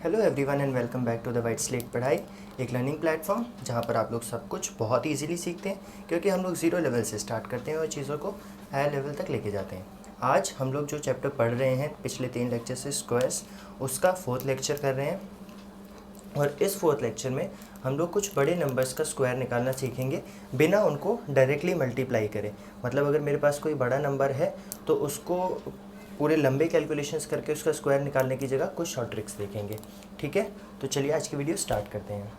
Hello everyone and welcome back to the white slate पढ़ाई, एक learning platform जहाँ पर आप लोग सब कुछ बहुत इजीली सीखते हैं, क्योंकि हम लोग ज़ीरो लेवल से स्टार्ट करते हैं और चीज़ों को हायर लेवल तक लेके जाते हैं। आज हम लोग जो चैप्टर पढ़ रहे हैं पिछले 3 लेक्चर से स्क्वायर्स, उसका 4th लेक्चर कर रहे हैं। और इस 4th लेक्चर में हम लोग कुछ बड़े नंबर्स का स्क्वायर निकालना सीखेंगे बिना उनको डायरेक्टली मल्टीप्लाई करें। मतलब अगर मेरे पास कोई बड़ा नंबर है तो उसको पूरे लंबे कैलकुलेशंस करके उसका स्क्वायर निकालने की जगह कुछ शॉर्ट ट्रिक्स देखेंगे। ठीक है, तो चलिए आज की वीडियो स्टार्ट करते हैं।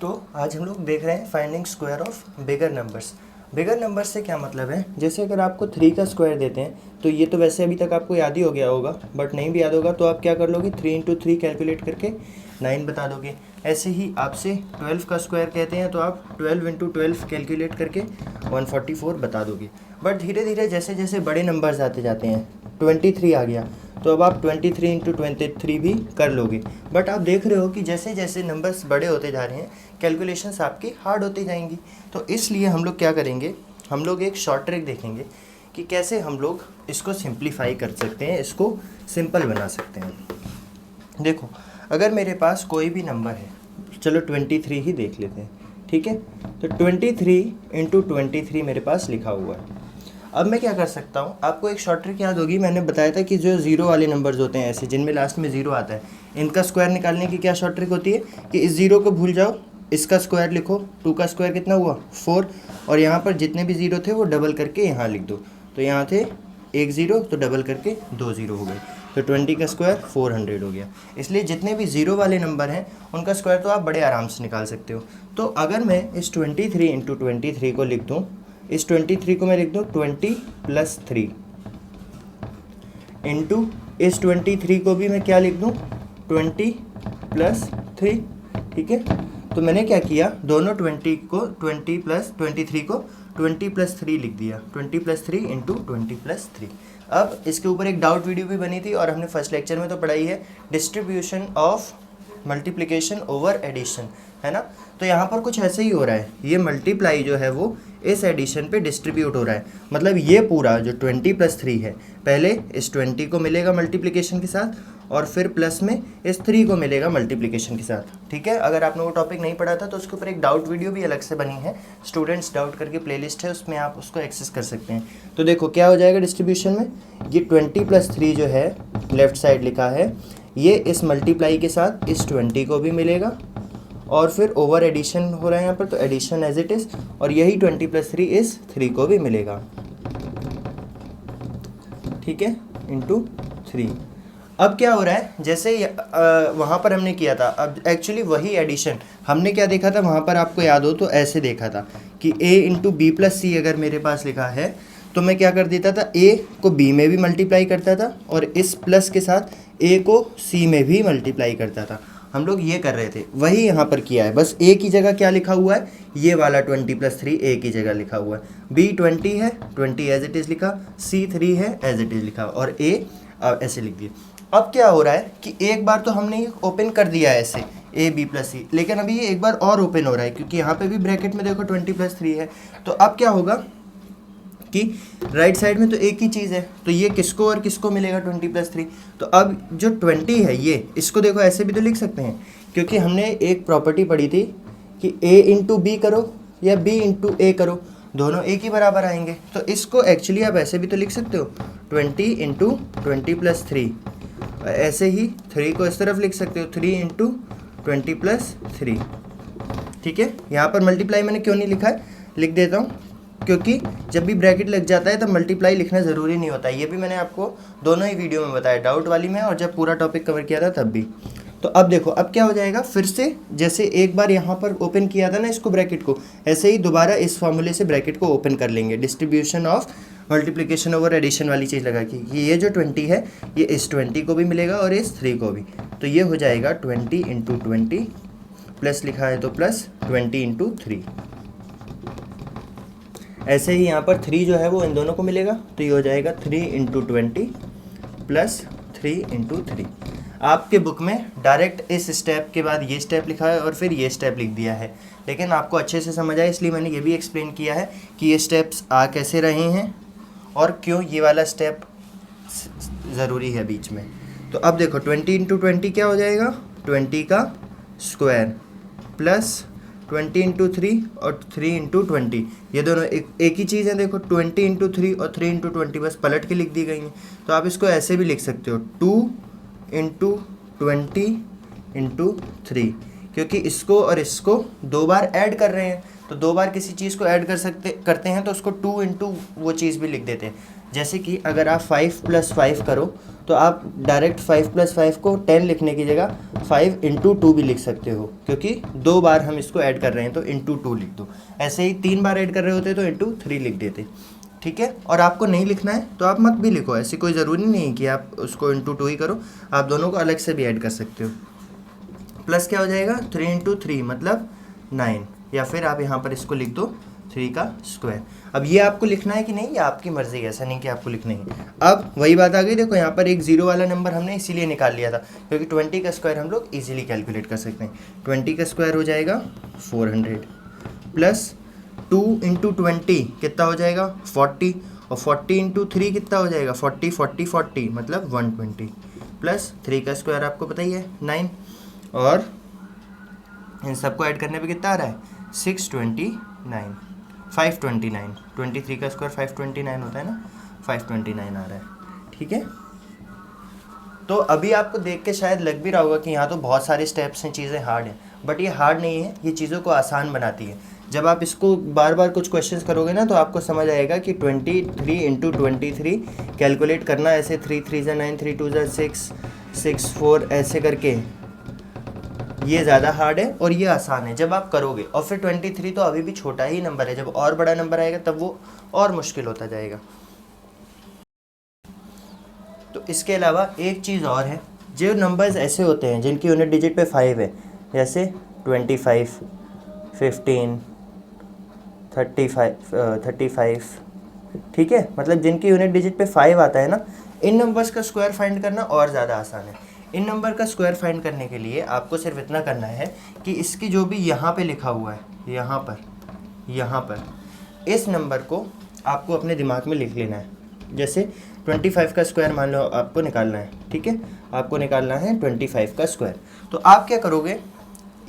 तो आज हम लोग देख रहे हैं finding square of bigger numbers. Bigger number से क्या मतलब है, जैसे अगर आपको 3 का स्क्वायर देते हैं तो ये तो वैसे अभी तक आपको याद ही हो गया होगा, बट नहीं भी याद होगा तो आप क्या कर लोगे, 3 × 3 कैलकुलेट करके 9 बता दोगे। ऐसे ही आपसे 12 का स्क्वायर कहते हैं तो आप 12 × 12 कैलकुलेट करके 144 बता दोगे। बट धीरे धीरे जैसे जैसे बड़े नंबर्स आते जाते हैं, 23 आ गया तो अब आप 23 × 23 भी कर लोगे। बट आप देख रहे हो कि जैसे जैसे नंबर्स बड़े होते जा रहे हैं कैलकुलेशंस आपकी हार्ड होती जाएंगी। तो इसलिए हम लोग क्या करेंगे, हम लोग एक शॉर्ट ट्रिक देखेंगे कि कैसे हम लोग इसको सिंप्लीफाई कर सकते हैं, इसको सिंपल बना सकते हैं। देखो, अगर मेरे पास कोई भी नंबर है, चलो 23 ही देख लेते हैं, ठीक है। तो 23 × 23 मेरे पास लिखा हुआ है। अब मैं क्या कर सकता हूँ, आपको एक शॉर्ट ट्रिक याद होगी, मैंने बताया था कि जो ज़ीरो वाले नंबर्स होते हैं ऐसे जिनमें लास्ट में ज़ीरो आता है, इनका स्क्वायर निकालने की क्या शॉर्ट ट्रिक होती है कि इस ज़ीरो को भूल जाओ, इसका स्क्वायर लिखो। 2 का स्क्वायर कितना हुआ, 4, और यहाँ पर जितने भी ज़ीरो थे वो डबल करके यहाँ लिख दो। तो यहाँ थे 1 ज़ीरो तो डबल करके 2 ज़ीरो हो गए, तो 20 का स्क्वायर 400 हो गया। इसलिए जितने भी ज़ीरो वाले नंबर हैं उनका स्क्वायर तो आप बड़े आराम से निकाल सकते हो। तो अगर मैं इस 23 × 23 को लिख दूँ, इस 23 को मैं लिख दूँ 20 + 3 इंटू इस 23 को भी मैं क्या लिख दूँ, 20 + 3। ठीक है, तो मैंने क्या किया, दोनों 20 को 20 + 23 को 20 + 3 लिख दिया, 20 + 3 इंटू 20 + 3। अब इसके ऊपर एक डाउट वीडियो भी बनी थी और हमने फर्स्ट लेक्चर में तो पढ़ाई है, distribution of multiplication over addition, है ना। तो यहाँ पर कुछ ऐसे ही हो रहा है, ये मल्टीप्लाई जो है वो इस एडिशन पे डिस्ट्रीब्यूट हो रहा है। मतलब ये पूरा जो 20 + 3 है, पहले इस 20 को मिलेगा मल्टीप्लिकेशन के साथ और फिर प्लस में इस 3 को मिलेगा मल्टीप्लिकेशन के साथ। ठीक है, अगर आपने वो टॉपिक नहीं पढ़ा था तो उसके ऊपर एक डाउट वीडियो भी अलग से बनी है, स्टूडेंट्स डाउट करके प्लेलिस्ट है, उसमें आप उसको एक्सेस कर सकते हैं। तो देखो क्या हो जाएगा डिस्ट्रीब्यूशन में, ये 20 + 3 जो है लेफ्ट साइड लिखा है, ये इस मल्टीप्लाई के साथ इस 20 को भी मिलेगा और फिर ओवर एडिशन हो रहा है यहाँ पर, तो एडिशन एज इट इज़, और यही 20 + 3 इस 3 को भी मिलेगा। ठीक है, इंटू 3। अब क्या हो रहा है, जैसे वहाँ पर हमने किया था, अब एक्चुअली वही एडिशन हमने क्या देखा था वहाँ पर, आपको याद हो तो ऐसे देखा था कि a × b + c अगर मेरे पास लिखा है तो मैं क्या कर देता था, a को b में भी मल्टीप्लाई करता था और इस प्लस के साथ a को c में भी मल्टीप्लाई करता था। हम लोग ये कर रहे थे, वही यहाँ पर किया है, बस a की जगह क्या लिखा हुआ है, ये वाला 20 + 3 a की जगह लिखा हुआ है, b 20 है, 20 एज इट इज़ लिखा, c 3 है एज इट इज़ लिखा, और a ऐसे लिख दिया। अब क्या हो रहा है कि एक बार तो हमने ओपन कर दिया है ऐसे a b + c, लेकिन अभी ये एक बार और ओपन हो रहा है क्योंकि यहाँ पे भी ब्रैकेट में देखो 20 + 3 है। तो अब क्या होगा कि राइट साइड में तो एक ही चीज़ है, तो ये किसको और किसको मिलेगा, 20 + 3। तो अब जो 20 है ये, इसको देखो ऐसे भी तो लिख सकते हैं, क्योंकि हमने एक प्रॉपर्टी पढ़ी थी कि a × b करो या b × a करो, दोनों एक ही बराबर आएंगे। तो इसको एक्चुअली आप ऐसे भी तो लिख सकते हो, 20 × 20 + 3, ऐसे ही 3 को इस तरफ लिख सकते हो, 3 × 20 + 3। ठीक है, यहाँ पर मल्टीप्लाई मैंने क्यों नहीं लिखा है, लिख देता हूँ, क्योंकि जब भी ब्रैकेट लग जाता है तब मल्टीप्लाई लिखना ज़रूरी नहीं होता है। ये भी मैंने आपको दोनों ही वीडियो में बताया, डाउट वाली में और जब पूरा टॉपिक कवर किया था तब भी। तो अब देखो, अब क्या हो जाएगा, फिर से जैसे एक बार यहाँ पर ओपन किया था ना इसको ब्रैकेट को, ऐसे ही दोबारा इस फॉर्मूले से ब्रैकेट को ओपन कर लेंगे, distribution of multiplication over addition वाली चीज़ लगा कि ये जो 20 है ये इस 20 को भी मिलेगा और इस 3 को भी। तो ये हो जाएगा 20 × 20 प्लस लिखा है तो प्लस 20 × 3। ऐसे ही यहाँ पर 3 जो है वो इन दोनों को मिलेगा, तो ये हो जाएगा 3 इंटू 20 प्लस 3 इंटू 3। आपके बुक में डायरेक्ट इस स्टेप के बाद ये स्टेप लिखा है और फिर ये स्टेप लिख दिया है, लेकिन आपको अच्छे से समझ आए इसलिए मैंने ये भी एक्सप्लेन किया है कि ये स्टेप्स आ कैसे रहे हैं और क्यों ये वाला स्टेप ज़रूरी है बीच में। तो अब देखो 20 इंटू 20 क्या हो जाएगा, 20 का स्क्वायर प्लस 20 इंटू 3 और 3 इंटू 20, ये दोनों एक ही चीज़ है। देखो 20 इंटू 3 और 3 इंटू 20 बस पलट के लिख दी गई हैं। तो आप इसको ऐसे भी लिख सकते हो 2 इंटू 20 इंटू 3, क्योंकि इसको और इसको 2 बार ऐड कर रहे हैं, तो 2 बार किसी चीज़ को ऐड करते हैं तो उसको 2 इंटू वो चीज़ भी लिख देते हैं। जैसे कि अगर आप 5 प्लस 5 करो तो आप डायरेक्ट 5 प्लस 5 को 10 लिखने की जगह 5 इंटू 2 भी लिख सकते हो, क्योंकि 2 बार हम इसको ऐड कर रहे हैं तो इंटू 2 लिख दो। ऐसे ही 3 बार ऐड कर रहे होते तो इंटू 3 लिख देते, ठीक है। और आपको नहीं लिखना है तो आप मत भी लिखो, ऐसी कोई ज़रूरी नहीं है कि आप उसको इंटू 2 ही करो, आप दोनों को अलग से भी ऐड कर सकते हो। प्लस क्या हो जाएगा 3 इंटू 3 मतलब 9, या फिर आप यहाँ पर इसको लिख दो 3 का स्क्वायर। अब ये आपको लिखना है कि नहीं, ये आपकी मर्ज़ी है, ऐसा नहीं कि आपको लिखना ही। अब वही बात आ गई, देखो यहाँ पर एक 0 वाला नंबर हमने इसीलिए निकाल लिया था क्योंकि 20 का स्क्वायर हम लोग इजीली कैलकुलेट कर सकते हैं। 20 का स्क्वायर हो जाएगा 400 प्लस 2 इंटू 20 कितना हो जाएगा 40, और 40 इंटू 3 कितना हो जाएगा 40 40 40 मतलब 120, प्लस 3 का स्क्वायर आपको पता ही है 9, और इन सबको ऐड करने पे कितना आ रहा है 629 529, 23 का स्क्वायर 529 होता है ना, 529 आ रहा है, ठीक है। तो अभी आपको देख के शायद लग भी रहा होगा कि यहाँ तो बहुत सारे स्टेप्स हैं, चीज़ें हार्ड हैं, बट ये हार्ड नहीं है, ये चीज़ों को आसान बनाती है। जब आप इसको बार बार कुछ क्वेश्चंस करोगे ना तो आपको समझ आएगा कि 23 इंटू 23 कैलकुलेट करना ऐसे 3 3 9 3 2 6 6 4 ऐसे करके, ये ज़्यादा हार्ड है और ये आसान है जब आप करोगे। और फिर 23 तो अभी भी छोटा ही नंबर है, जब और बड़ा नंबर आएगा तब वो और मुश्किल होता जाएगा। तो इसके अलावा एक चीज़ और है, जो नंबर्स ऐसे होते हैं जिनकी यूनिट डिजिट पे 5 है, जैसे 25 15 35, ठीक है, मतलब जिनकी यूनिट डिजिट पे 5 आता है ना, इन नंबर्स का स्क्वायर फाइंड करना और ज़्यादा आसान है। इन नंबर का स्क्वायर फाइंड करने के लिए आपको सिर्फ इतना करना है कि इसकी जो भी यहाँ पे लिखा हुआ है, यहाँ पर इस नंबर को आपको अपने दिमाग में लिख लेना है। जैसे 25 का स्क्वायर मान लो आपको निकालना है, ठीक है, आपको निकालना है 25 का स्क्वायर। तो आप क्या करोगे,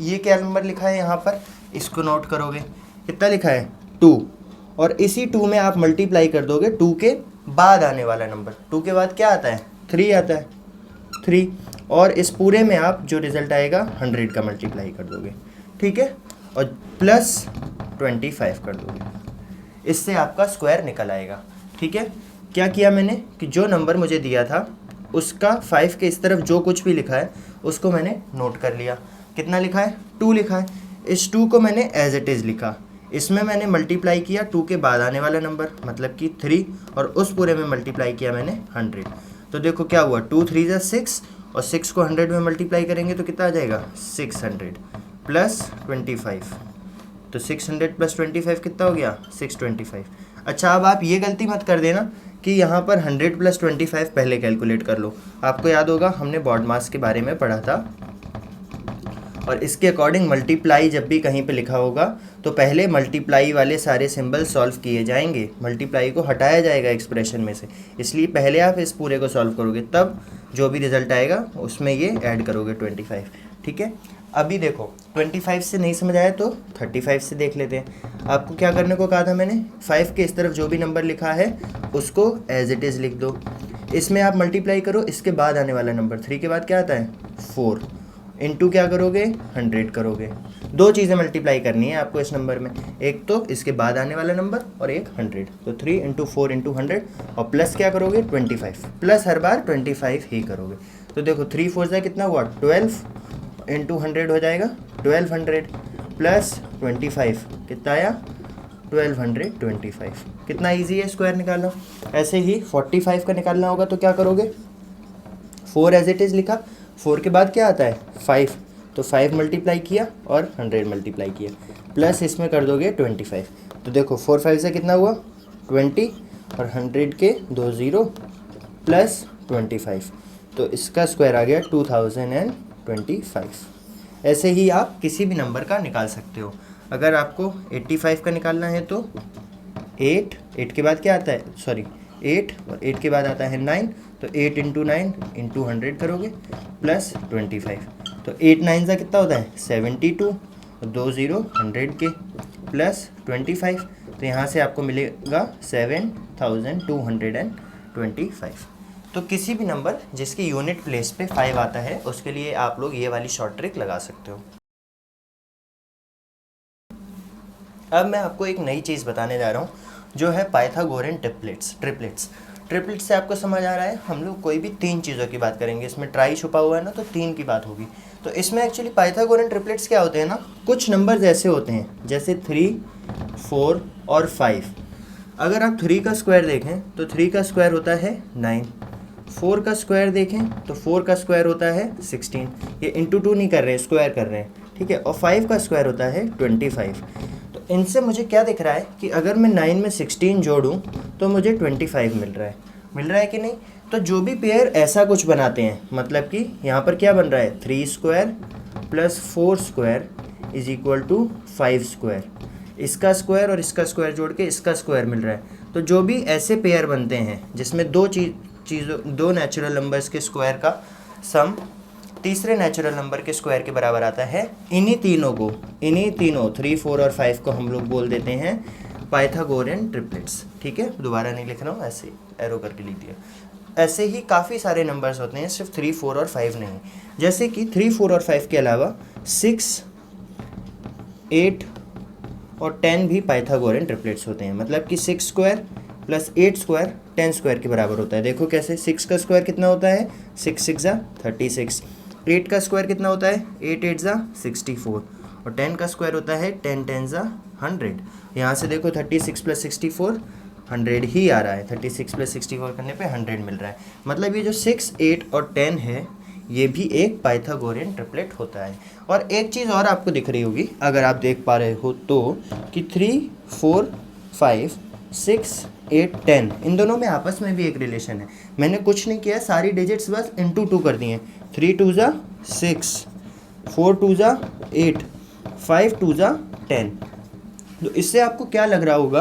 ये क्या नंबर लिखा है यहाँ पर, इसको नोट करोगे, कितना लिखा है 2, और इसी 2 में आप मल्टीप्लाई कर दोगे 2 के बाद आने वाला नंबर। 2 के बाद क्या आता है 3 आता है 3, और इस पूरे में आप जो रिज़ल्ट आएगा 100 का मल्टीप्लाई कर दोगे, ठीक है, और प्लस 25 कर दोगे, इससे आपका स्क्वायर निकल आएगा, ठीक है। क्या किया मैंने कि जो नंबर मुझे दिया था उसका 5 के इस तरफ जो कुछ भी लिखा है उसको मैंने नोट कर लिया। कितना लिखा है 2 लिखा है, इस 2 को मैंने एज इट इज़ लिखा, इसमें मैंने मल्टीप्लाई किया 2 के बाद आने वाला नंबर मतलब कि 3, और उस पूरे में मल्टीप्लाई किया मैंने 100। तो देखो क्या हुआ 2 3 जा 6, और 6 को 100 में मल्टीप्लाई करेंगे तो कितना आ जाएगा 600 प्लस 25, तो 600 प्लस 25 कितना हो गया 625। अच्छा, अब आप ये गलती मत कर देना कि यहाँ पर 100 प्लस 25 पहले कैलकुलेट कर लो। आपको याद होगा हमने बॉड मास के बारे में पढ़ा था, और इसके अकॉर्डिंग मल्टीप्लाई जब भी कहीं पे लिखा होगा तो पहले मल्टीप्लाई वाले सारे सिंबल सॉल्व किए जाएंगे, मल्टीप्लाई को हटाया जाएगा एक्सप्रेशन में से, इसलिए पहले आप इस पूरे को सॉल्व करोगे, तब जो भी रिजल्ट आएगा उसमें ये ऐड करोगे 25, ठीक है। अभी देखो 25 से नहीं समझ आया तो 35 से देख लेते हैं। आपको क्या करने को कहा था मैंने, 5 के इस तरफ जो भी नंबर लिखा है उसको एज इट इज़ लिख दो, इसमें आप मल्टीप्लाई करो इसके बाद आने वाला नंबर, 3 के बाद क्या आता है 4, इनटू क्या करोगे 100 करोगे। 2 चीज़ें मल्टीप्लाई करनी है आपको इस नंबर में, एक तो इसके बाद आने वाला नंबर और एक 100, तो 3 इंटू 4 इंटू 100, और प्लस क्या करोगे 25, प्लस हर बार 25 ही करोगे। तो देखो 3 4 से कितना हुआ 12 इंटू 100 हो जाएगा 1200, प्लस 25 कितना आया 1225। कितना ईजी है स्क्वायर निकालना। ऐसे ही 45 का निकालना होगा तो क्या करोगे, 4 एज इट इज़ लिखा, 4 के बाद क्या आता है 5, तो 5 मल्टीप्लाई किया और 100 मल्टीप्लाई किया, प्लस इसमें कर दोगे 25, तो देखो 4 5 से कितना हुआ 20 और 100 के 2 0 प्लस 25, तो इसका स्क्वायर आ गया 2025। ऐसे ही आप किसी भी नंबर का निकाल सकते हो। अगर आपको 85 का निकालना है तो 8 के बाद क्या आता है, सॉरी 8 और 8 के बाद आता है 9, तो 8 इंटू 9 इंटू 100 करोगे प्लस 25, तो 8 9 का कितना होता है 72, और 2 0 100 के प्लस 25, तो यहाँ से आपको मिलेगा 7225। तो किसी भी नंबर जिसकी यूनिट प्लेस पे 5 आता है उसके लिए आप लोग ये वाली शॉर्ट ट्रिक लगा सकते हो। अब मैं आपको एक नई चीज़ बताने जा रहा हूँ जो है पाइथागोरन ट्रिपलेट्स। से आपको समझ आ रहा है, हम लोग कोई भी 3 चीज़ों की बात करेंगे, इसमें ट्राई छुपा हुआ है ना, तो 3 की बात होगी। तो इसमें एक्चुअली पाइथागोरन ट्रिपलेट्स क्या होते हैं ना, कुछ नंबर्स ऐसे होते हैं जैसे 3, 4 और 5। अगर आप 3 का स्क्वायर देखें तो 3 का स्क्वायर होता है 9, 4 का स्क्वायर देखें तो 4 का स्क्वायर होता है 16, ये इंटू 2 नहीं कर रहे हैं, स्क्वायर कर रहे हैं, ठीक है। और 5 का स्क्वायर होता है 25। तो इनसे मुझे क्या दिख रहा है कि अगर मैं 9 में 16 जोड़ूं तो मुझे 25 मिल रहा है कि नहीं। तो जो भी पेयर ऐसा कुछ बनाते हैं, मतलब कि यहाँ पर क्या बन रहा है 3 square plus 4 square is equal to 5 square, इसका स्क्वायर और इसका स्क्वायर जोड़ के इसका स्क्वायर मिल रहा है। तो जो भी ऐसे पेयर बनते हैं जिसमें दो नेचुरल नंबर्स के स्क्वायर का सम तीसरे नेचुरल नंबर के स्क्वायर के बराबर आता है, इन्हीं तीनों 3, 4 और 5 को हम लोग बोल देते हैं पाइथागोरन ट्रिपलेट्स। ठीक है, दोबारा नहीं लिख रहा हूँ, ऐसे एरो करके लिख दिया। ऐसे ही काफ़ी सारे नंबर्स होते हैं, सिर्फ 3, 4 और 5 नहीं। जैसे कि 3, 4 और 5 के अलावा 6, 8 और 10 भी पाइथागोरन ट्रिपलेट्स होते हैं। मतलब कि 6 स्क्वायर प्लस 8 स्क्वायर 10 स्क्वायर के बराबर होता है। देखो कैसे, 6 का स्क्वायर कितना होता है 6 6 जा 36, 8 का स्क्वायर कितना होता है 8 8 जा 64, और 10 का स्क्वायर होता है 10 10 जा 100। यहाँ से देखो 36 प्लस 64 100 ही आ रहा है, 36 प्लस 64 करने पे 100 मिल रहा है। मतलब ये जो 6, 8 और 10 है ये भी एक पाइथागोरन ट्रिपलेट होता है। और एक चीज़ और आपको दिख रही होगी, अगर आप देख पा रहे हो तो, कि 3, 4, 5, 6, 8, 10 इन दोनों में आपस में भी एक रिलेशन है। मैंने कुछ नहीं किया, सारी डिजिट्स बस इंटू 2 कर दिए। 3 2 जा 6, 4 2 जा 8, 5 2 जा 10। तो इससे आपको क्या लग रहा होगा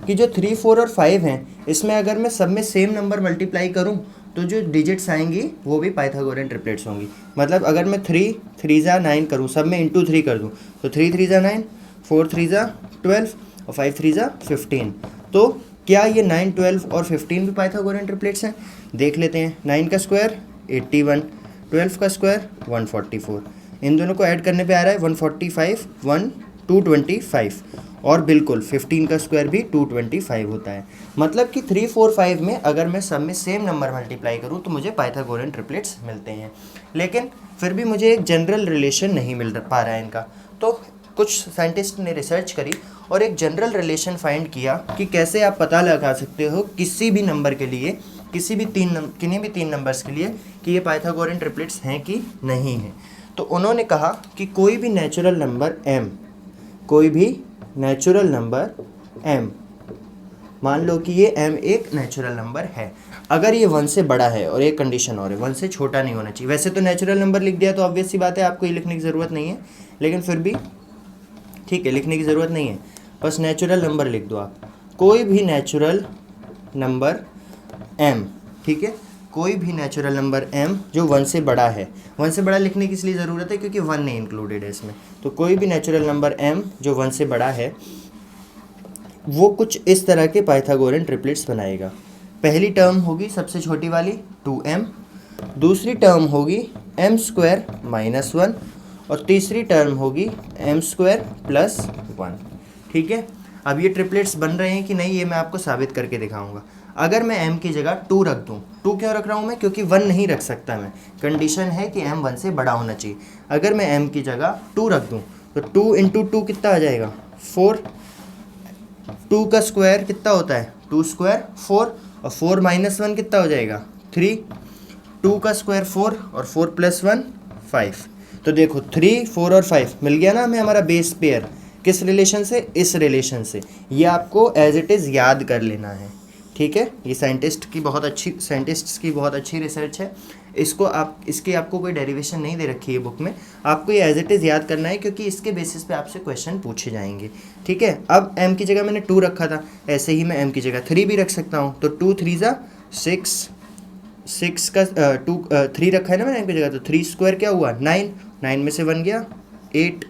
कि जो 3, 4 और 5 हैं, इसमें अगर मैं सब में सेम नंबर मल्टीप्लाई करूं तो जो डिजिट्स आएंगी वो भी पाइथागोरन ट्रिपलेट्स होंगी। मतलब अगर मैं 3 3 जा 9 करूं, सब में इंटू 3 कर दूं, तो 3 3 जा 9, 4 3 जा 12 और 5 3 जा 15। तो क्या ये 9, 12 और 15 भी पाइथागोरन ट्रिपलेट्स हैं? देख लेते हैं। 9 का स्क्वायर 81, 12 का स्क्वायर 144, इन दोनों को ऐड करने पे आ रहा है 145, 225, और बिल्कुल 15 का स्क्वायर भी 225 होता है। मतलब कि 3, 4, 5 में अगर मैं सब में सेम नंबर मल्टीप्लाई करूं तो मुझे पाइथागोरन ट्रिपलेट्स मिलते हैं। लेकिन फिर भी मुझे एक जनरल रिलेशन नहीं मिल पा रहा है इनका। तो कुछ साइंटिस्ट ने रिसर्च करी और एक जनरल रिलेशन फाइंड किया कि कैसे आप पता लगा सकते हो किसी भी नंबर के लिए, किन्हीं भी तीन नंबर्स के लिए, कि ये पाइथागोरन ट्रिपलेट्स हैं कि नहीं हैं। तो उन्होंने कहा कि कोई भी नेचुरल नंबर m, मान लो कि ये m एक नेचुरल नंबर है, अगर ये 1 से बड़ा है, और एक कंडीशन और है 1 से छोटा नहीं होना चाहिए। वैसे तो नेचुरल नंबर लिख दिया तो ऑब्वियस सी बात है आपको ये लिखने की ज़रूरत नहीं है, लेकिन फिर भी ठीक है, लिखने की ज़रूरत नहीं है, बस नेचुरल नंबर लिख दो आप। कोई भी नेचुरल नंबर m, ठीक है, कोई भी नेचुरल नंबर m जो 1 से बड़ा है। 1 से बड़ा लिखने की इसलिए ज़रूरत है क्योंकि 1 नहीं इंक्लूडेड है इसमें। तो कोई भी नेचुरल नंबर m जो 1 से बड़ा है वो कुछ इस तरह के पाइथागोरन ट्रिपलेट्स बनाएगा। पहली टर्म होगी सबसे छोटी वाली 2m, दूसरी टर्म होगी m स्क्वायर माइनस 1, और तीसरी टर्म होगी m स्क्वायर प्लस 1। ठीक है, अब ये ट्रिपलेट्स बन रहे हैं कि नहीं ये मैं आपको साबित करके दिखाऊंगा। अगर मैं m की जगह 2 रख दूं, 2 क्यों रख रहा हूं मैं, क्योंकि 1 नहीं रख सकता मैं, कंडीशन है कि m 1 से बड़ा होना चाहिए। अगर मैं m की जगह 2 रख दूं तो 2 इंटू 2 कितना आ जाएगा 4, 2 का स्क्वायर कितना होता है 2 स्क्वायर 4, और 4 माइनस 1 कितना हो जाएगा 3, 2 का स्क्वायर 4 और 4 प्लस 1 5। तो देखो 3, 4 और 5 मिल गया ना हमें हमारा बेस पेयर। किस रिलेशन से? इस रिलेशन से। ये आपको एज इट इज़ याद कर लेना है, ठीक है। ये साइंटिस्ट्स की बहुत अच्छी रिसर्च है। इसकी आपको कोई डेरिवेशन नहीं दे रखी है बुक में, आपको ये एज इट इज़ याद करना है, क्योंकि इसके बेसिस पे आपसे क्वेश्चन पूछे जाएंगे, ठीक है। अब m की जगह मैंने 2 रखा था, ऐसे ही मैं m की जगह 3 भी रख सकता हूँ। तो 2 3 ज़ा 6 का 3 रखा है ना मैंने m की जगह, तो 3 स्क्वायर क्या हुआ? 9, 9 में से 1 गया 8,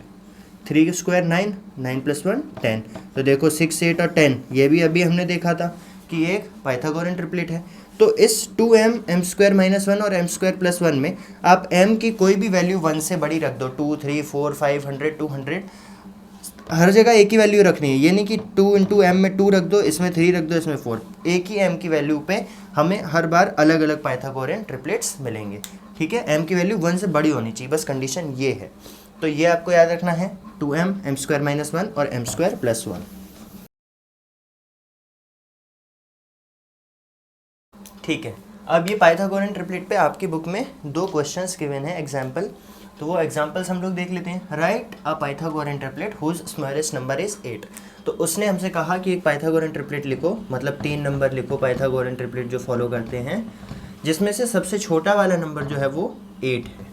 3 स्क्वायर 9, 9 + 1 10। तो देखो 6, 8 और 10, ये भी अभी हमने देखा था कि एक पाइथागोरन ट्रिपलेट है। तो इस 2m m² - 1 और m² + 1 में आप m की कोई भी वैल्यू 1 से बड़ी रख दो, 2 3 4 5 100 200, हर जगह एक ही वैल्यू रखनी है। ये नहीं कि 2 × m में 2 रख दो, इसमें 3 रख दो, इसमें 4। एक ही m की वैल्यू पे हमें हर बार अलग अलग पाइथागोरन ट्रिपलेट्स मिलेंगे, ठीक है। m की वैल्यू 1 से बड़ी होनी चाहिए, बस कंडीशन ये है। तो ये आपको याद रखना है, 2m m² - 1 और m² + 1, ठीक है। अब ये पाइथागोरन ट्रिपलेट पे आपकी बुक में 2 क्वेश्चंस गिवन हैं एग्जाम्पल, तो वो एग्जाम्पल्स हम लोग देख लेते हैं। Write a Pythagorean triplet whose smallest number is 8। तो उसने हमसे कहा कि एक पाइथागोरन ट्रिपलेट लिखो, मतलब 3 नंबर लिखो पाइथागोरन ट्रिपलेट जो फॉलो करते हैं, जिसमें से सबसे छोटा वाला नंबर जो है वो 8 है।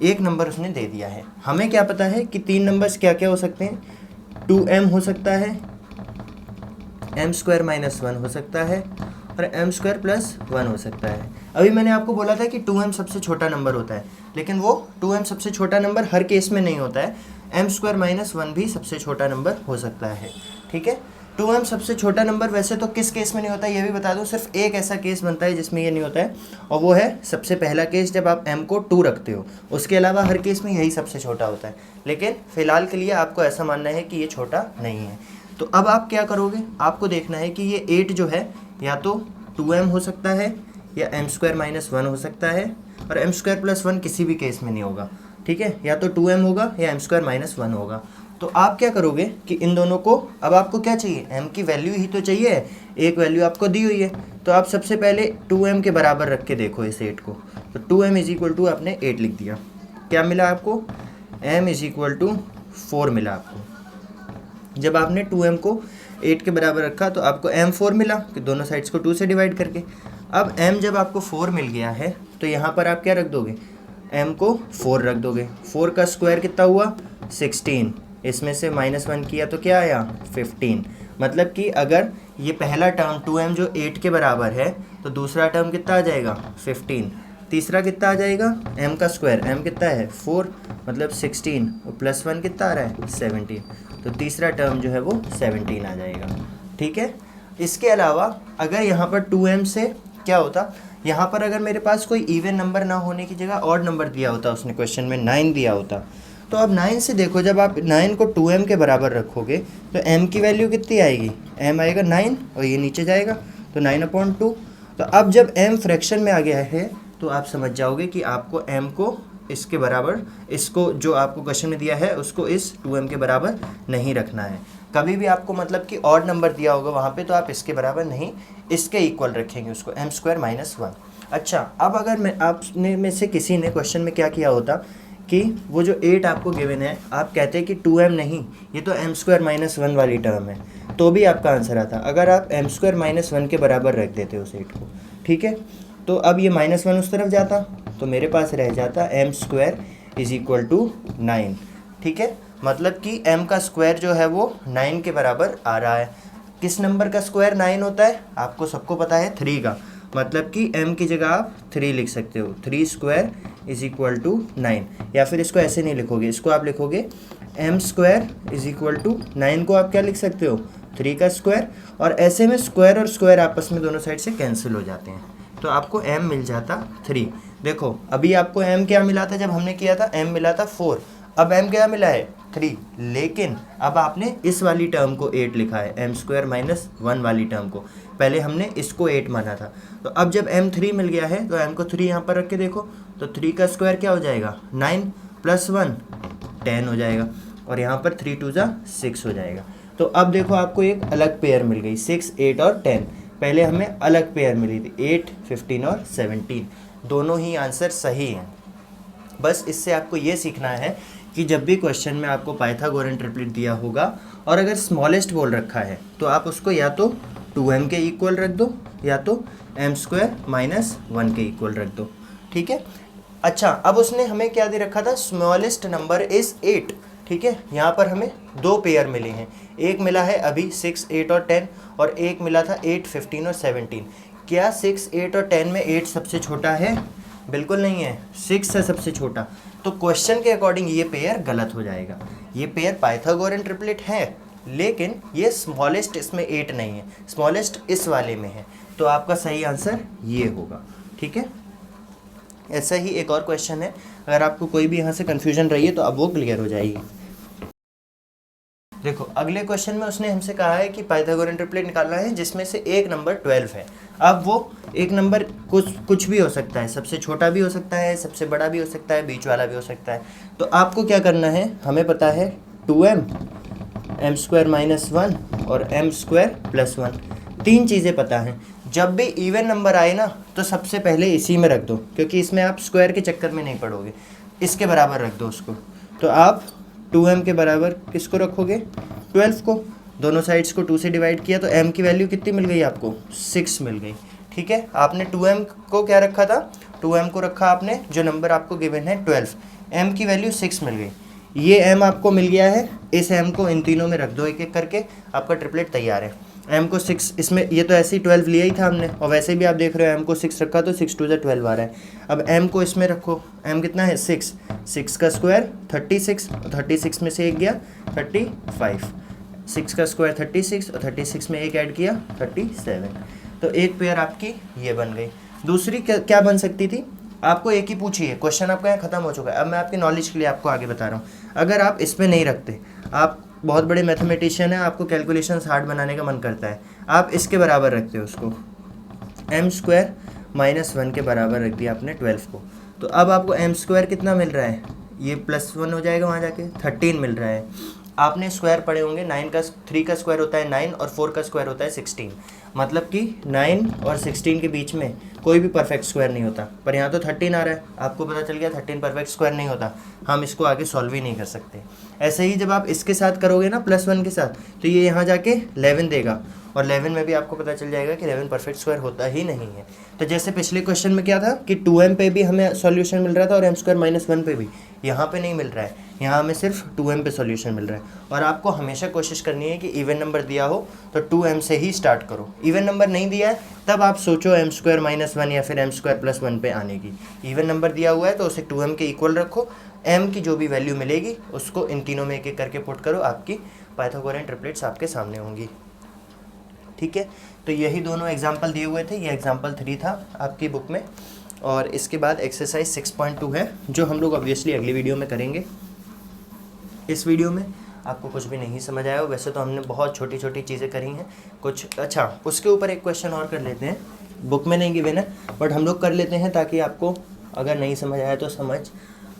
एक नंबर उसने दे दिया है। हमें क्या पता है कि 3 नंबर्स क्या क्या हो सकते हैं? 2m हो सकता है, m² - 1 हो सकता है, और m² + 1 हो सकता है। अभी मैंने आपको बोला था कि 2m सबसे छोटा नंबर होता है, लेकिन वो 2m सबसे छोटा नंबर हर केस में नहीं होता है, m² - 1 भी सबसे छोटा नंबर हो सकता है, ठीक है। 2m सबसे छोटा नंबर वैसे तो किस केस में नहीं होता है ये भी बता दूं, सिर्फ एक ऐसा केस बनता है जिसमें ये नहीं होता है, और वो है सबसे पहला केस जब आप m को 2 रखते हो। उसके अलावा हर केस में यही सबसे छोटा होता है, लेकिन फ़िलहाल के लिए आपको ऐसा मानना है कि ये छोटा नहीं है। तो अब आप क्या करोगे? आपको देखना है कि ये 8 जो है या तो 2m हो सकता है या m² - 1 हो सकता है, और m² + 1 किसी भी केस में नहीं होगा, ठीक है। या तो 2m होगा या m² - 1 होगा। तो आप क्या करोगे कि इन दोनों को, अब आपको क्या चाहिए? m की वैल्यू ही तो चाहिए, एक वैल्यू आपको दी हुई है। तो आप सबसे पहले 2m के बराबर रख के देखो इस 8 को। तो 2m = आपने 8 लिख दिया, क्या मिला आपको? m = 4 मिला आपको। जब आपने 2m को 8 के बराबर रखा तो आपको m4 मिला, कि दोनों साइड्स को 2 से डिवाइड करके। अब m जब आपको 4 मिल गया है तो यहाँ पर आप क्या रख दोगे? m को 4 रख दोगे। 4 का स्क्वायर कितना हुआ? 16। इसमें से -1 किया तो क्या आया? 15। मतलब कि अगर ये पहला टर्म 2m जो 8 के बराबर है, तो दूसरा टर्म कितना आ जाएगा? 15। तीसरा कितना आ जाएगा? m का स्क्वायर, m कितना है? 4, मतलब 16, और +1 कितना आ रहा है? 17। तो तीसरा टर्म जो है वो 17 आ जाएगा, ठीक है। इसके अलावा अगर यहाँ पर 2m से क्या होता, यहाँ पर अगर मेरे पास कोई इवन नंबर ना होने की जगह ऑड नंबर दिया होता, उसने क्वेश्चन में 9 दिया होता, तो अब 9 से देखो, जब आप 9 को 2m के बराबर रखोगे तो m की वैल्यू कितनी आएगी? m आएगा 9, और ये नीचे जाएगा तो 9/2। तो अब जब m फ्रैक्शन में आ गया है तो आप समझ जाओगे कि आपको m को इसके बराबर, इसको जो आपको क्वेश्चन में दिया है उसको इस 2m के बराबर नहीं रखना है। कभी भी आपको मतलब कि ऑड नंबर दिया होगा वहाँ पे, तो आप इसके बराबर नहीं, इसके इक्वल रखेंगे उसको, m² - 1। अच्छा, अब अगर मैं आपने में से किसी ने क्वेश्चन में क्या किया होता कि वो जो 8 आपको गिवन है, आप कहते हैं कि 2m नहीं, ये तो m² - 1 वाली टर्म है, तो भी आपका आंसर आता। अगर आप m² - 1 के बराबर रख देते उस 8 को, ठीक है, तो अब ये -1 उस तरफ जाता, तो मेरे पास रह जाता m² = 9, ठीक है। मतलब कि m का स्क्वायर जो है वो 9 के बराबर आ रहा है। किस नंबर का स्क्वायर 9 होता है? आपको सबको पता है 3 का, मतलब कि m की जगह आप 3 लिख सकते हो, 3² = 9। या फिर इसको ऐसे नहीं लिखोगे, इसको आप लिखोगे m² = 9 को आप क्या लिख सकते हो? 3 का स्क्वायर, और ऐसे में स्क्वायर और स्क्वायर आपस में दोनों साइड से कैंसिल हो जाते हैं, तो आपको m मिल जाता 3। देखो अभी आपको m क्या मिला था जब हमने किया था? m मिला था 4, अब m क्या मिला है? 3। लेकिन अब आपने इस वाली टर्म को 8 लिखा है, m² - 1 वाली टर्म को, पहले हमने इसको 8 माना था। तो अब जब m 3 मिल गया है तो m को 3 यहाँ पर रख के देखो, तो 3 का स्क्वायर क्या हो जाएगा? 9 + 1 10 हो जाएगा, और यहाँ पर 3 2 = 6 हो जाएगा। तो अब देखो आपको एक अलग पेयर मिल गई, 6 8 और 10। पहले हमें अलग पेयर मिली थी, 8 15 और 17, दोनों ही आंसर सही हैं। बस इससे आपको ये सीखना है कि जब भी क्वेश्चन में आपको पाइथागोरन ट्रिपलेट दिया होगा और अगर स्मॉलेस्ट बोल रखा है तो आप उसको या तो 2m के इक्वल रख दो या तो m² - 1 के इक्वल रख दो, ठीक है। अच्छा, अब उसने हमें क्या दे रखा था, स्मॉलेस्ट नंबर इज़ 8, ठीक है। यहाँ पर हमें 2 पेयर मिले हैं, एक मिला है अभी 6, 8 और 10 और एक मिला था 8, 15 और 17। क्या 6, 8 और 10 में 8 सबसे छोटा है? बिल्कुल नहीं है, 6 है सबसे छोटा। तो क्वेश्चन के अकॉर्डिंग ये पेयर गलत हो जाएगा। ये पेयर पाइथागोरन ट्रिपलेट है लेकिन ये स्मॉलेस्ट इसमें 8 नहीं है, स्मॉलेस्ट इस वाले में है। तो आपका सही आंसर ये होगा, ठीक है। ऐसा ही एक और क्वेश्चन है, अगर आपको कोई भी यहाँ से कन्फ्यूजन रही है तो अब वो क्लियर हो जाएगी। देखो अगले क्वेश्चन में उसने हमसे कहा है कि पाइथागोरन ट्रिपलेट निकालना है जिसमें से एक नंबर 12 है। अब वो एक नंबर कुछ भी हो सकता है, सबसे छोटा भी हो सकता है, सबसे बड़ा भी हो सकता है, बीच वाला भी हो सकता है। तो आपको क्या करना है, हमें पता है 2m, m² - 1 और m² + 1, 3 चीज़ें पता हैं। जब भी इवन नंबर आए ना तो सबसे पहले इसी में रख दो, क्योंकि इसमें आप स्क्वायर के चक्कर में नहीं पड़ोगे, इसके बराबर रख दो उसको। तो आप 2m के बराबर किसको रखोगे, 12 को। दोनों साइड्स को 2 से डिवाइड किया तो m की वैल्यू कितनी मिल गई आपको, 6 मिल गई, ठीक है। आपने 2m को क्या रखा था, 2m को रखा आपने जो नंबर आपको गिवन है 12, m की वैल्यू 6 मिल गई। ये m आपको मिल गया है, इस m को इन तीनों में रख दो एक एक करके, आपका ट्रिपलेट तैयार है। m को 6 इसमें, ये तो ऐसे ही 12 लिया ही था हमने, और वैसे भी आप देख रहे हो m को 6 रखा तो 6 × 2 = 12 आ रहा है। अब m को इसमें रखो, m कितना है 6, 6 का स्क्वायर 36, और 36 में से एक गया 35, 6 का स्क्वायर 36 और 36 में एक ऐड किया 37। तो एक पेयर आपकी ये बन गई। दूसरी क्या बन सकती थी, आपको एक ही पूछी है, क्वेश्चन आपका यहाँ खत्म हो चुका है। अब मैं आपकी नॉलेज के लिए आपको आगे बता रहा हूँ। अगर आप इसमें नहीं रखते, आप बहुत बड़े मैथमेटिशियन हैं, आपको कैलकुलेशंस हार्ड बनाने का मन करता है, आप इसके बराबर रखते हो उसको, m² - 1 के बराबर रख दिया आपने 12 को। तो अब आपको m² कितना मिल रहा है, ये +1 हो जाएगा वहाँ जाके, 13 मिल रहा है। आपने स्क्वायर पढ़े होंगे, 3 का स्क्वायर होता है 9 और 4 का स्क्वायर होता है 16, मतलब कि 9 और 16 के बीच में कोई भी परफेक्ट स्क्वायर नहीं होता। पर यहाँ तो 13 आ रहा है, आपको पता चल गया 13 परफेक्ट स्क्वायर नहीं होता, हम इसको आगे सॉल्व ही नहीं कर सकते। ऐसे ही जब आप इसके साथ करोगे ना +1 के साथ, तो ये यहाँ जाके 11 देगा, और 11 में भी आपको पता चल जाएगा कि 11 परफेक्ट स्क्वायर होता ही नहीं है। तो जैसे पिछले क्वेश्चन में क्या था कि 2m पे भी हमें सॉल्यूशन मिल रहा था और m² - 1 पे भी, यहाँ पे नहीं मिल रहा है, यहाँ हमें सिर्फ 2m पे सॉल्यूशन मिल रहा है। और आपको हमेशा कोशिश करनी है कि इवन नंबर दिया हो तो 2m से ही स्टार्ट करो, इवन नंबर नहीं दिया है तब आप सोचो m² - 1 या फिर m² + 1 पे आने की। इवन नंबर दिया हुआ है तो उसे 2m के इक्वल रखो, m की जो भी वैल्यू मिलेगी उसको इन तीनों में एक एक करके पुट करो, आपकी पाइथागोरन ट्रिपलेट्स आपके सामने होंगी, ठीक है। तो यही दोनों एग्जाम्पल दिए हुए थे, ये एग्जाम्पल 3 था आपकी बुक में, और इसके बाद एक्सरसाइज 6.2 है जो हम लोग ऑब्वियसली अगली वीडियो में करेंगे। इस वीडियो में आपको कुछ भी नहीं समझ आया हो, वैसे तो हमने बहुत छोटी छोटी चीज़ें करी हैं कुछ। अच्छा, उसके ऊपर एक क्वेश्चन और कर लेते हैं, बुक में नहीं गिवन है बट हम लोग कर लेते हैं ताकि आपको अगर नहीं समझ आया तो समझ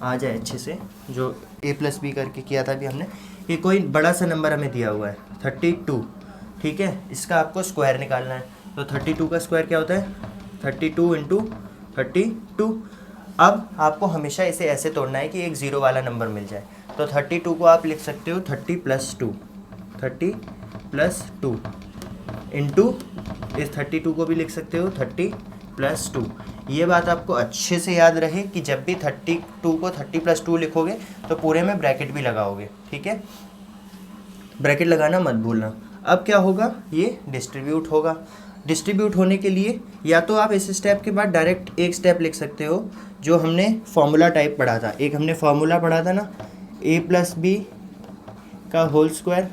आ जाए अच्छे से। जो a+b करके किया था अभी हमने, ये कोई बड़ा सा नंबर हमें दिया हुआ है 32, ठीक है। इसका आपको स्क्वायर निकालना है, तो 32 का स्क्वायर क्या होता है, 32 × 32। अब आपको हमेशा इसे ऐसे तोड़ना है कि एक ज़ीरो वाला नंबर मिल जाए। तो 32 को आप लिख सकते हो 30 + 2, 30 + 2 इंटू इस 32 को भी लिख सकते हो 30 + 2। ये बात आपको अच्छे से याद रहे कि जब भी 32 को 30 + 2 लिखोगे तो पूरे में ब्रैकेट भी लगाओगे, ठीक है, ब्रैकेट लगाना मत भूलना। अब क्या होगा, ये डिस्ट्रीब्यूट होगा। डिस्ट्रीब्यूट होने के लिए या तो आप इस स्टेप के बाद डायरेक्ट एक स्टेप लिख सकते हो जो हमने फॉर्मूला टाइप पढ़ा था, एक हमने फॉर्मूला पढ़ा था ना, a+b का होल स्क्वायर,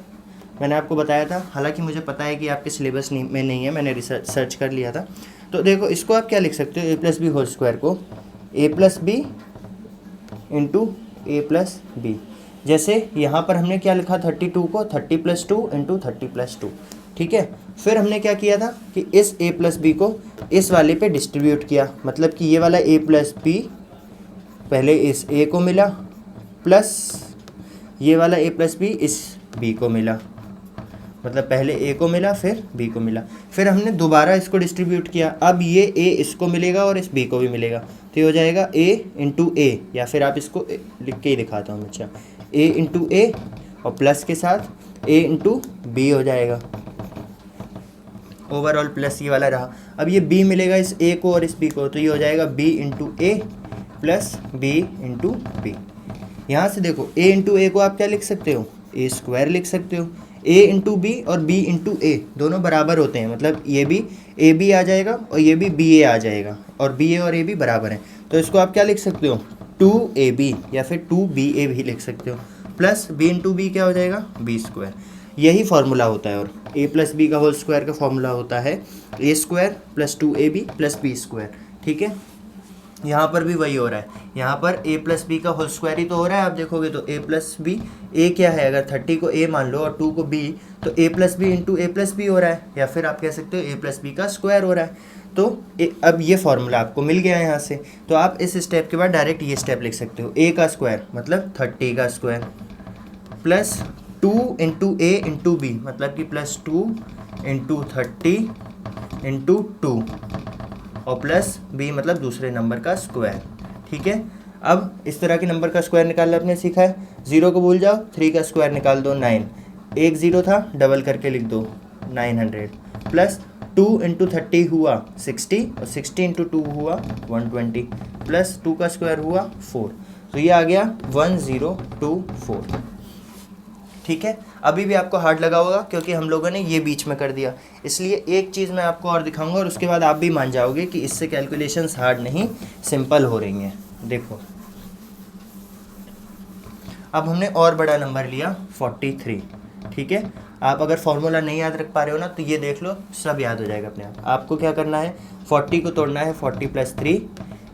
मैंने आपको बताया था। हालांकि मुझे पता है कि आपके सिलेबस में नहीं है, मैंने सर्च कर लिया था। तो देखो इसको आप क्या लिख सकते हो, a+b होल स्क्वायर को a+b × a+b। जैसे यहाँ पर हमने क्या लिखा, 32 को 30 + 2 × 30 + 2, ठीक है। फिर हमने क्या किया था कि इस a+b को इस वाले पे डिस्ट्रीब्यूट किया, मतलब कि ये वाला a+b पहले इस a को मिला प्लस ये वाला a+b इस b को मिला, मतलब पहले ए को मिला फिर बी को मिला, फिर हमने दोबारा इसको डिस्ट्रीब्यूट किया, अब ये ए इसको मिलेगा और इस बी को भी मिलेगा, तो ये हो जाएगा ए इंटू ए, या फिर आप इसको लिख के ही दिखाता हूँ बच्चा, ए इंटू ए और प्लस के साथ ए इंटू बी हो जाएगा, ओवरऑल प्लस ये वाला रहा। अब ये b मिलेगा इस a को और इस b को, तो ये हो जाएगा b into A plus B into B. यहाँ से देखो a इंटू ए को आप क्या लिख सकते हो, ए स्क्वायर लिख सकते हो, a इंटू बी और b इंटू ए दोनों बराबर होते हैं, मतलब ये भी ए बी आ जाएगा और ये भी बी ए आ जाएगा, और बी ए और ए बी बराबर हैं, तो इसको आप क्या लिख सकते हो 2ab या फिर 2ba भी लिख सकते हो, प्लस b इंटू बी क्या हो जाएगा बी स्क्वायर। यही फार्मूला होता है, और a प्लस बी का होल स्क्वायर का फार्मूला होता है A square plus 2ab plus B square. ठीक है, यहाँ पर भी वही हो रहा है, यहाँ पर a प्लस बी का होल स्क्वायर ही तो हो रहा है। आप देखोगे तो a प्लस बी, a क्या है, अगर 30 को a मान लो और 2 को b, तो a plus B into A plus B हो रहा है, या फिर आप कह सकते हो a प्लस बी का स्क्वायर हो रहा है। तो अब ये फार्मूला आपको मिल गया है यहाँ से, तो आप इस स्टेप के बाद डायरेक्ट ये स्टेप लिख सकते हो, a का स्क्वायर मतलब 30 का स्क्वायर प्लस 2 इंटू ए इंटू बी, मतलब कि प्लस 2 इंटू 30 इंटू 2 और प्लस बी मतलब दूसरे नंबर का स्क्वायर। ठीक है, अब इस तरह के नंबर का स्क्वायर निकालना आपने सीखा है, 0 को भूल जाओ, 3 का स्क्वायर निकाल दो 9, एक 0 था डबल करके लिख दो 900, प्लस 2 इंटू 30 हुआ 60 और 60 इंटू 2 हुआ 120, प्लस 2 का स्क्वायर हुआ 4, तो ये आ गया 1024। ठीक है, अभी भी आपको हार्ड लगा होगा क्योंकि हम लोगों ने ये बीच में कर दिया, इसलिए एक चीज़ मैं आपको और दिखाऊंगा और उसके बाद आप भी मान जाओगे कि इससे कैलकुलेशंस हार्ड नहीं सिंपल हो रही हैं। देखो, अब हमने और बड़ा नंबर लिया 43। ठीक है, आप अगर फॉर्मूला नहीं याद रख पा रहे हो ना, तो ये देख लो, सब याद हो जाएगा अपने आप। आपको क्या करना है, 40 को तोड़ना है 40 प्लस 3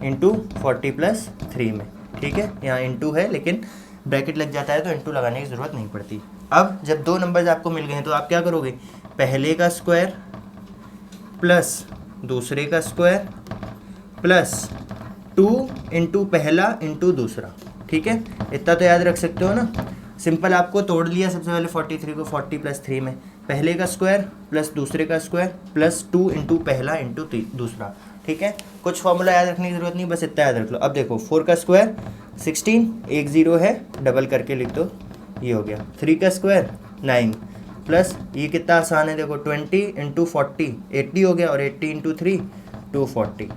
इंटू 40 प्लस 3 में। ठीक है, यहाँ इंटू है लेकिन ब्रैकेट लग जाता है तो इंटू लगाने की ज़रूरत नहीं पड़ती। अब जब दो नंबर्स आपको मिल गए हैं तो आप क्या करोगे, पहले का स्क्वायर प्लस दूसरे का स्क्वायर प्लस 2 इंटू पहला इंटू दूसरा। ठीक है, इतना तो याद रख सकते हो ना। सिंपल आपको तोड़ लिया सबसे पहले 43 को 40 प्लस 3 में, पहले का स्क्वायर प्लस दूसरे का स्क्वायर प्लस 2 इंटू पहला इंटू दूसरा। ठीक है, कुछ फॉर्मूला याद रखने की ज़रूरत नहीं, बस इतना याद रख लो। अब देखो 4 का स्क्वायर 16, एक 0 है डबल करके लिख दो, ये हो गया। 3 का स्क्वायर 9 प्लस ये कितना आसान है, देखो 20 इंटू 40 80 हो गया, और 80 इंटू 3 240,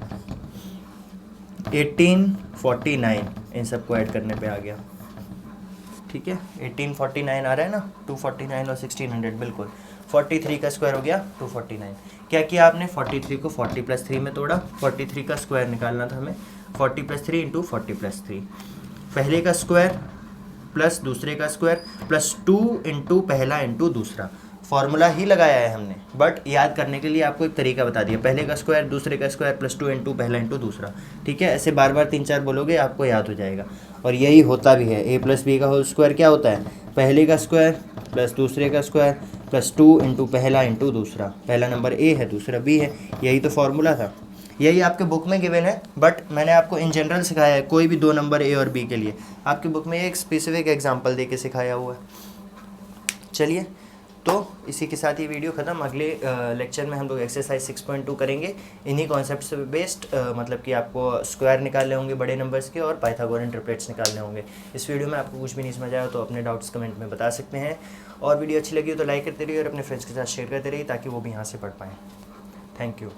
1849 इन सबको ऐड करने पे आ गया। ठीक है, 1849 आ रहा है ना, 249 और 1600 बिल्कुल। 43 का स्क्वायर हो गया 249। क्या किया आपने, 43 को 40 प्लस 3 में तोड़ा, 43 का स्क्वायर निकालना था हमें, 40 प्लस 3 इंटू 40 प्लस 3, पहले का स्क्वायर प्लस दूसरे का स्क्वायर प्लस 2 इंटू पहला इंटू दूसरा। फॉर्मूला ही लगाया है हमने, बट याद करने के लिए आपको एक तरीका बता दिया, पहले का स्क्वायर दूसरे का स्क्वायर प्लस 2 इंटू पहला इंटू दूसरा। ठीक है, ऐसे बार बार 3-4 बोलोगे आपको याद हो जाएगा, और यही होता भी है। ए प्लस बी का होल स्क्वायर क्या होता है, पहले का स्क्वायर प्लस दूसरे का स्क्वायर प्लस 2 इंटू पहला इंटू दूसरा। पहला नंबर ए है, दूसरा बी है, यही तो फार्मूला था। यही आपके बुक में गिवन है, बट मैंने आपको इन जनरल सिखाया है, कोई भी दो नंबर ए और बी के लिए आपकी बुक में एक स्पेसिफिक एग्जांपल दे के सिखाया हुआ है। चलिए, तो इसी के साथ ये वीडियो ख़त्म। अगले लेक्चर में हम लोग एक्सरसाइज 6.2 करेंगे, इन्हीं कॉन्सेप्ट से बेस्ड, मतलब कि आपको स्क्वायर निकालने होंगे बड़े नंबर्स के और पाइथागोरन ट्रिपलेट्स निकालने होंगे। इस वीडियो में आपको कुछ भी नहीं समझ आया तो अपने डाउट्स कमेंट में बता सकते हैं, और वीडियो अच्छी लगी हो तो लाइक करते रहिए और अपने फ्रेंड्स के साथ शेयर करते रहिए ताकि वो भी यहाँ से पढ़ पाएँ। Thank you.